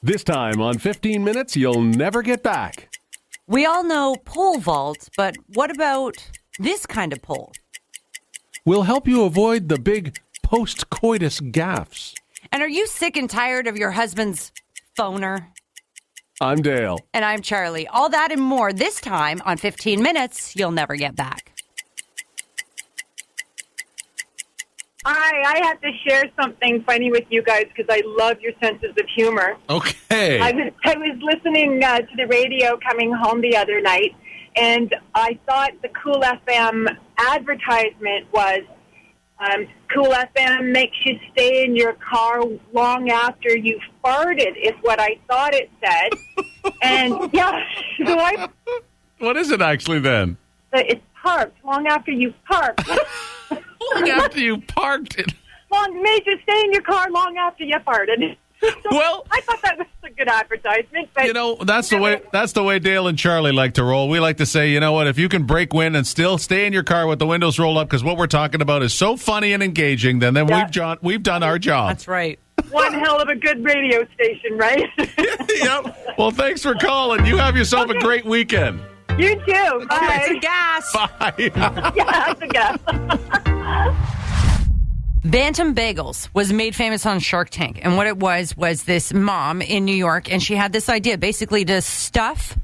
This time on 15 Minutes You'll Never Get Back. We all know pole vault, but what about this kind of pole? We'll help you avoid the big post-coitus gaffes. And are you sick and tired of your husband's phoner? I'm Dale. And I'm Charlie. All that and more this time on 15 Minutes You'll Never Get Back. Hi, I have to share something funny with you guys because I love your senses of humor. Okay. I was listening to the radio coming home the other night, and I thought the Kool FM advertisement was, Kool FM makes you stay in your car long after you've farted, is what I thought it said. And, yeah, so What is it actually then? it's parked, long after you've parked. Long after you parked it. Made you stay in your car long after you farted. So Well, I thought that was a good advertisement. But you know, that's the way Dale and Charlie like to roll. We like to say, you know what, if you can break wind and still stay in your car with the windows rolled up because what we're talking about is so funny and engaging, then we've done our job. That's right. one hell of a good radio station, right? Yep. Well, thanks for calling. You have yourself a great weekend. You too. Bye. It's a gas. Bye. Yeah, it's a guess. Bantam Bagels was made famous on Shark Tank. And what it was this mom in New York, and she had this idea basically to stuff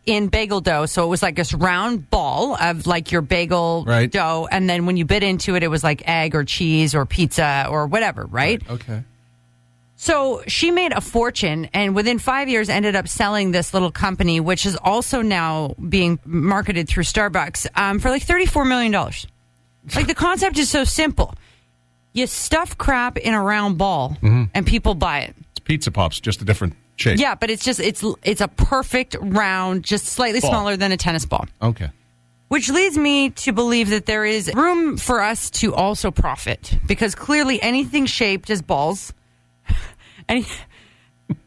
in bagel dough. So it was like this round ball of like your bagel dough. And then when you bit into it, it was like egg or cheese or pizza or whatever, right? Okay. So she made a fortune, and within 5 years ended up selling this little company, which is also now being marketed through Starbucks for like $34 million. Like, the concept is so simple. You stuff crap in a round ball, and people buy it. It's Pizza Pops, just a different shape. Yeah, but it's a perfect round, just slightly smaller than a tennis ball. Okay. Which leads me to believe that there is room for us to also profit, because clearly anything shaped as balls,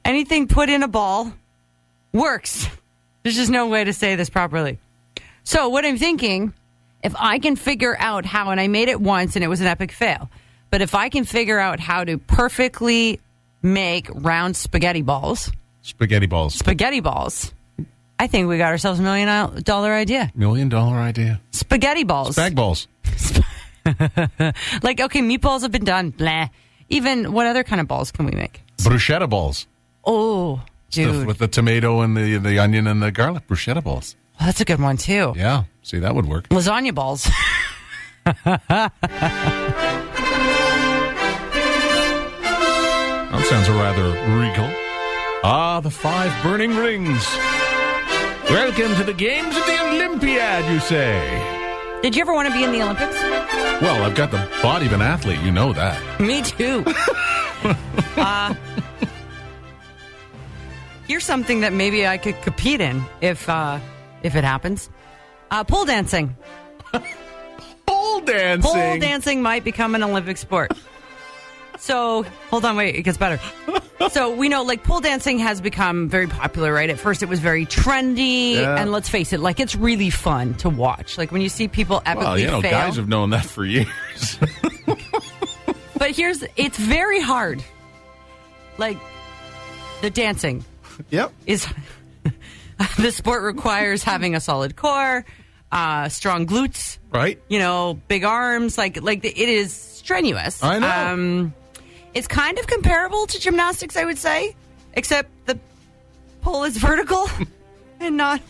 anything put in a ball works. There's just no way to say this properly. So what I'm thinking, if I can figure out how, and I made it once and it was an epic fail, but if I can figure out how to perfectly make round spaghetti balls, I think we got ourselves $1 million idea. $1 million idea. Spaghetti balls. Spag balls. Like, okay, meatballs have been done. Blah. Even, what other kind of balls can we make? Bruschetta balls. Oh, dude. With the tomato and the onion and the garlic. Bruschetta balls. Well, that's a good one, too. Yeah. See, that would work. Lasagna balls. That sounds rather regal. Ah, the 5 burning rings. Welcome to the games of the Olympiad, you say. Did you ever want to be in the Olympics? Well, I've got the body of an athlete. You know that. Me too. Here's something that maybe I could compete in if it happens. Pole dancing. Pole dancing? Pole dancing might become an Olympic sport. So, hold on, wait, it gets better. So, we know, like, pole dancing has become very popular, right? At first, it was very trendy, and let's face it, like, it's really fun to watch. Like, when you see people epically fail. Guys have known that for years. But it's very hard. Like, the dancing. Yep. The sport requires having a solid core, strong glutes. Right. You know, big arms. Like it is strenuous. I know. It's kind of comparable to gymnastics, I would say, except the pole is vertical and not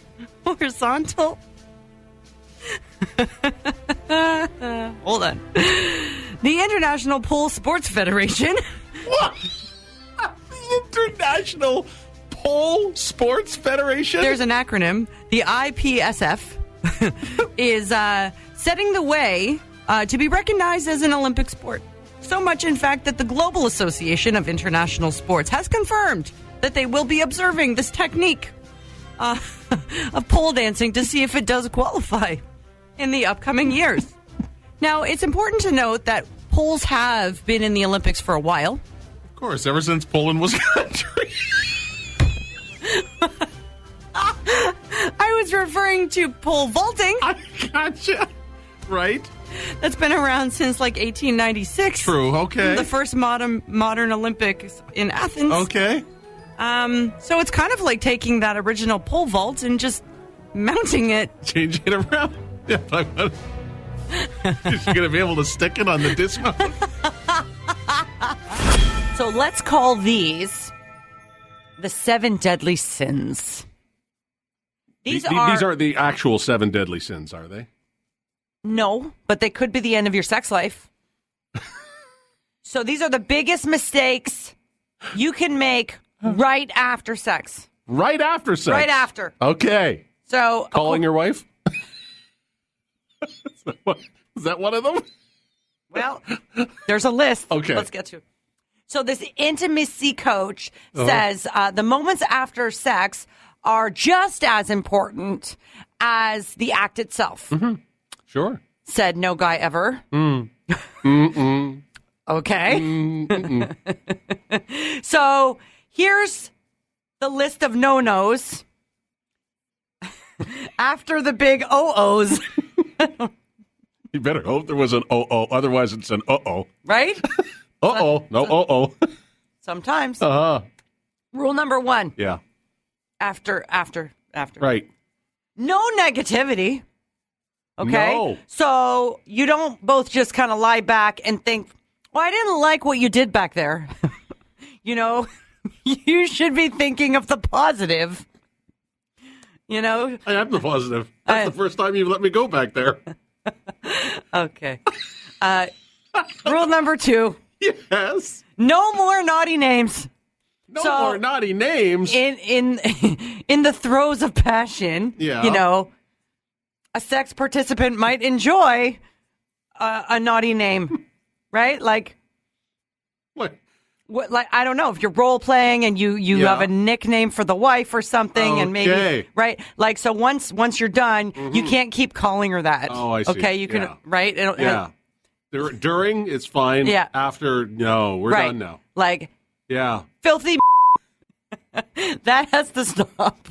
horizontal. Hold on. The International Pole Sports Federation. What? The International Pole Sports Federation? There's an acronym. The IPSF is setting the way to be recognized as an Olympic sport. So much, in fact, that the Global Association of International Sports has confirmed that they will be observing this technique of pole dancing to see if it does qualify in the upcoming years. Now, it's important to note that poles have been in the Olympics for a while. Of course, ever since Poland was country. I was referring to pole vaulting. I gotcha. Right. that's been around since like 1896. True, okay. The first modern Olympics in Athens. Okay. So it's kind of like taking that original pole vault and just mounting it. Changing it around. Yeah, but is she going to be able to stick it on the dismount? So let's call these the 7 deadly sins. These are the actual 7 deadly sins, are they? No, but they could be the end of your sex life. So these are the biggest mistakes you can make right after sex. Right after sex? Right after. Okay. So calling your wife? Is that one of them? Well, there's a list. Okay. Let's get to it. So this intimacy coach says the moments after sex are just as important as the act itself. Mm-hmm. Sure. Said no guy ever. Okay. So here's the list of no-nos after the big oh-ohs. You better hope there was an oh-oh, otherwise it's an uh-oh. Right? Uh-oh. No uh-oh. Sometimes. Uh-huh. Rule number 1. Yeah. After. Right. No negativity. Okay? No. So you don't both just kind of lie back and think, well, I didn't like what you did back there. You know, you should be thinking of the positive. You know? I am the positive. That's the first time you've let me go back there. Okay. Rule number 2. Yes. No more naughty names. No more naughty names. In the throes of passion, yeah. You know, a sex participant might enjoy a naughty name, right? Like, what? Like, I don't know, if you're role playing and you have a nickname for the wife or something, and maybe, right? Like, so once you're done, you can't keep calling her that. Oh, I see. Okay, you can, right? During, it's fine. Yeah. After, no, we're done now. Like, yeah. Filthy that has to stop.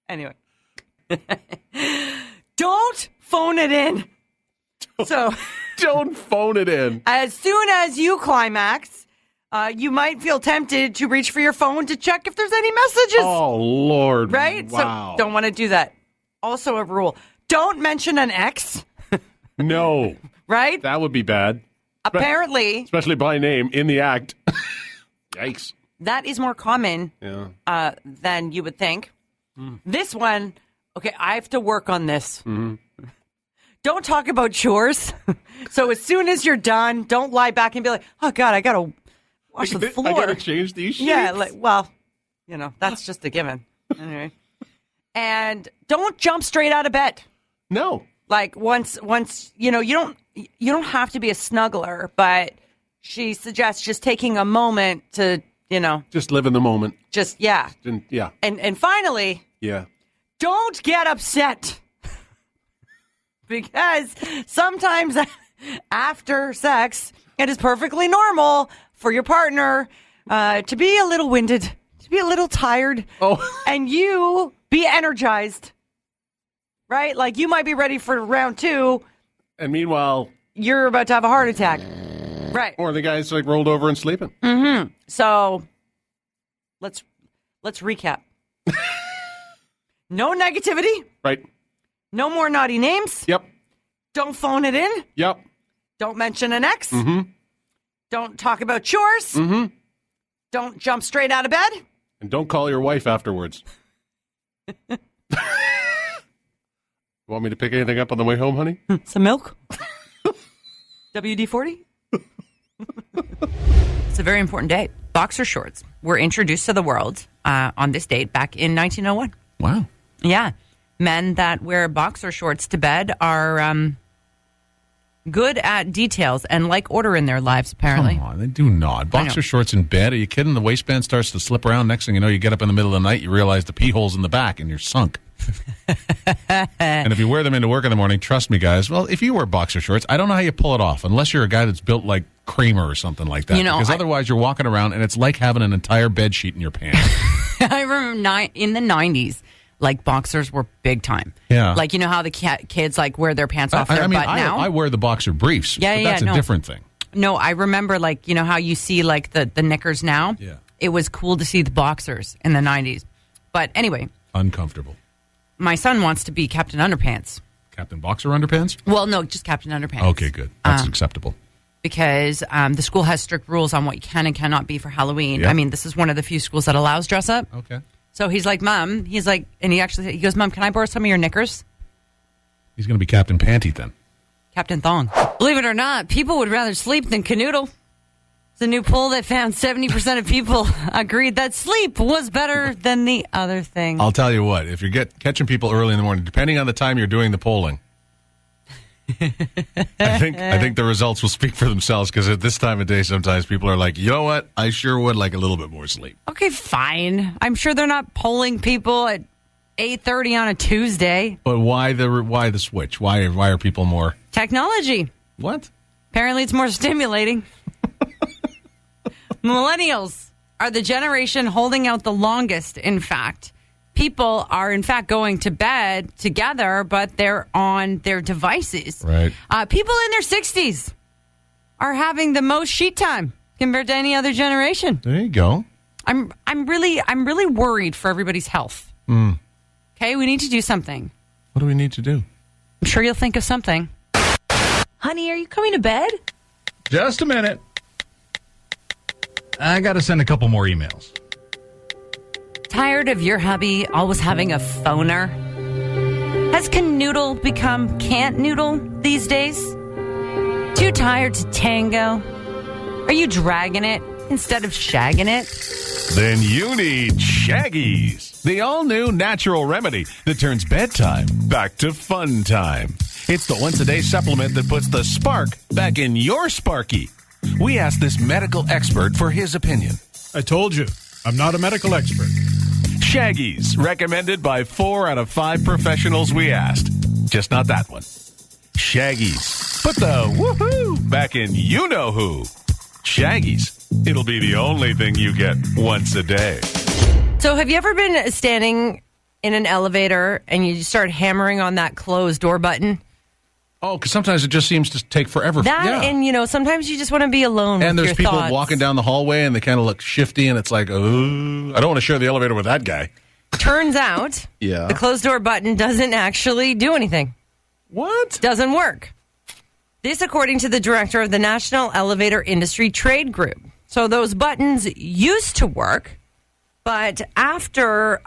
Anyway. Don't phone it in. Don't phone it in. As soon as you climax, you might feel tempted to reach for your phone to check if there's any messages. Oh, Lord. Right? Wow. So don't want to do that. Also a rule. Don't mention an ex. No. Right? That would be bad. Apparently. Especially by name in the act. Yikes. That is more common than you would think. This one, okay, I have to work on this. Mm-hmm. Don't talk about chores. So as soon as you're done, don't lie back and be like, oh, God, I got to wash the floor. I got to change these sheets. Yeah, well, that's just a given. Anyway. And don't jump straight out of bed. No. Like once you don't have to be a snuggler, but she suggests just taking a moment to, just live in the moment. Just yeah. Yeah. And finally, don't get upset. Because sometimes after sex, it is perfectly normal for your partner to be a little winded, to be a little tired, and you be energized. Right? Like you might be ready for round 2. And meanwhile, you're about to have a heart attack. Right. Or the guy's like rolled over and sleeping. Mm-hmm. So let's recap. No negativity. Right. No more naughty names. Yep. Don't phone it in. Yep. Don't mention an ex. Mm-hmm. Don't talk about chores. Mm-hmm. Don't jump straight out of bed. And don't call your wife afterwards. Want me to pick anything up on the way home, honey? Some milk? WD-40? It's a very important day. Boxer shorts were introduced to the world on this date back in 1901. Wow. Yeah. Men that wear boxer shorts to bed are good at details and like order in their lives, apparently. Come on, they do not. Boxer shorts in bed? Are you kidding? The waistband starts to slip around. Next thing you know, you get up in the middle of the night, you realize the pee hole's in the back and you're sunk. And if you wear them into work in the morning, trust me, guys, well, if you wear boxer shorts, I don't know how you pull it off, unless you're a guy that's built like Kramer or something like that. Because otherwise you're walking around and it's like having an entire bed sheet in your pants. I remember in the 90s, like boxers were big time. Yeah. Like, you know how the kids like wear their pants off their butt now? I wear the boxer briefs. Yeah, but that's a different thing. No, I remember, like, you know how you see like the knickers now? Yeah. It was cool to see the boxers in the 90s. But anyway. Uncomfortable. My son wants to be Captain Underpants. Captain Boxer Underpants? Well, no, just Captain Underpants. Okay, good. That's acceptable. Because the school has strict rules on what you can and cannot be for Halloween. Yep. I mean, this is one of the few schools that allows dress up. Okay. So he's like, Mom, he goes, Mom, can I borrow some of your knickers? He's going to be Captain Panty then. Captain Thong. Believe it or not, people would rather sleep than canoodle. It's a new poll that found 70% of people agreed that sleep was better than the other thing. I'll tell you what, if you're catching people early in the morning, depending on the time you're doing the polling, I think the results will speak for themselves, because at this time of day, sometimes people are like, you know what? I sure would like a little bit more sleep. Okay, fine. I'm sure they're not polling people at 8:30 on a Tuesday. But why the switch? Why are people more? Technology. What? Apparently it's more stimulating. Millennials are the generation holding out the longest, in fact. People are, in fact, going to bed together, but they're on their devices. Right. People in their 60s are having the most sheet time compared to any other generation. There you go. I'm really worried for everybody's health. Okay, we need to do something. What do we need to do? I'm sure you'll think of something. Honey, are you coming to bed? Just a minute. I got to send a couple more emails. Tired of your hubby always having a phoner? Has canoodle become can't noodle these days? Too tired to tango? Are you dragging it instead of shagging it? Then you need Shaggies, the all-new natural remedy that turns bedtime back to fun time. It's the once-a-day supplement that puts the spark back in your Sparky. We asked this medical expert for his opinion. I told you, I'm not a medical expert. Shaggies, recommended by 4 out of 5 professionals we asked. Just not that one. Shaggies, put the woohoo back in you-know-who. Shaggies, it'll be the only thing you get once a day. So have you ever been standing in an elevator and you start hammering on that closed door button? Oh, because sometimes it just seems to take forever. And, sometimes you just want to be alone and with there's your people thoughts. walking down the hallway and they kind of look shifty and it's like, oh, I don't want to share the elevator with that guy. Turns out, Yeah. the closed door button doesn't actually do anything. What? Doesn't work. This, according to the director of the National Elevator Industry Trade Group. So those buttons used to work, but after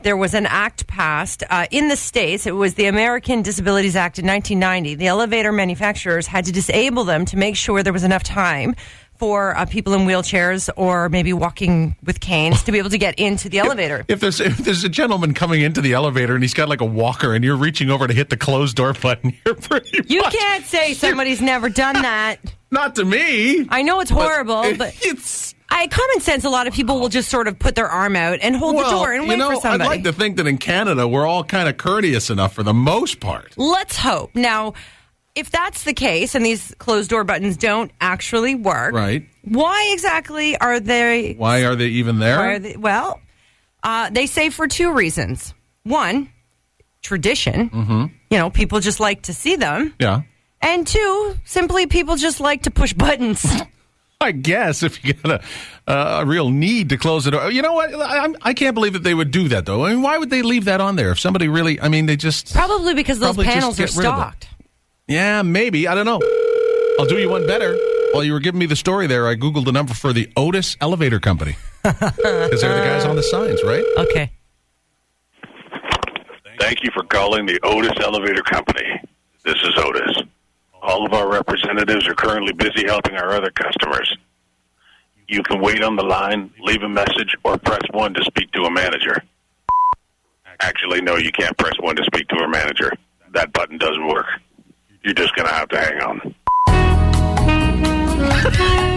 there was an act passed in the States, it was the American Disabilities Act in 1990, the elevator manufacturers had to disable them to make sure there was enough time for people in wheelchairs or maybe walking with canes to be able to get into the elevator. If there's a gentleman coming into the elevator and he's got like a walker and you're reaching over to hit the closed door button, you're pretty You much... can't say somebody's never done that. Not to me. I know it's horrible, but it's... common sense, a lot of people will just sort of put their arm out and hold the door and wait for somebody. I'd like to think that in Canada, we're all kind of courteous enough for the most part. Let's hope. Now, if that's the case and these closed door buttons don't actually work, Right. why exactly are they... Why are they even there? They say for 2 reasons. One, tradition. Mm-hmm. People just like to see them. Yeah. And 2, simply people just like to push buttons. I guess if you got a real need to close the door. You know what? I can't believe that they would do that, though. I mean, why would they leave that on there? If somebody really, they just... Probably because those panels are get rid of it. stocked. Yeah, maybe. I don't know. I'll do you one better. While you were giving me the story there, I Googled the number for the Otis Elevator Company. Because they're the guys on the signs, right? Okay. Thank you for calling the Otis Elevator Company. This is Otis. All of our representatives are currently busy helping our other customers. You can wait on the line, leave a message, or press 1 to speak to a manager. Actually, no, you can't press 1 to speak to a manager. That button doesn't work. You're just going to have to hang on.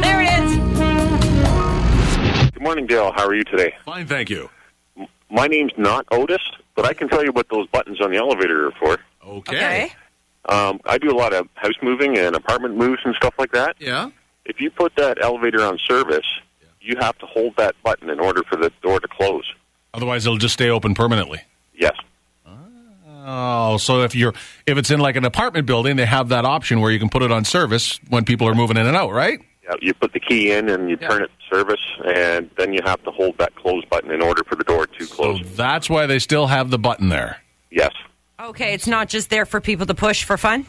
There it is. Good morning, Dale. How are you today? Fine, thank you. My name's not Otis, but I can tell you what those buttons on the elevator are for. Okay. I do a lot of house moving and apartment moves and stuff like that. Yeah. If you put that elevator on service, you have to hold that button in order for the door to close. Otherwise, it'll just stay open permanently. Yes. Oh, so if it's in like an apartment building, they have that option where you can put it on service when people are moving in and out, right? Yeah, you put the key in and you turn it to service, and then you have to hold that close button in order for the door to close. So that's why they still have the button there. Yes. Okay, it's not just there for people to push for fun?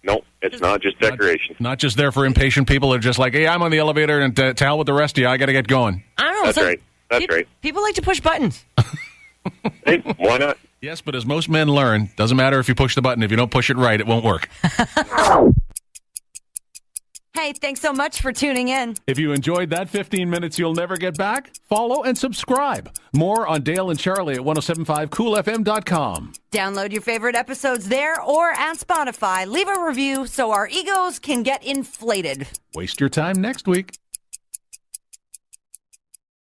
No, it's not just decoration. Not just there for impatient people. They're just like, hey, I'm on the elevator, and to hell with the rest of you. I got to get going. I don't know. That's right. That's right. People like to push buttons. Hey, why not? Yes, but as most men learn, doesn't matter if you push the button. If you don't push it right, it won't work. Hey, thanks so much for tuning in. If you enjoyed that 15 minutes you'll never get back, follow and subscribe. More on Dale and Charlie at 1075coolfm.com. Download your favorite episodes there or at Spotify. Leave a review so our egos can get inflated. Waste your time next week.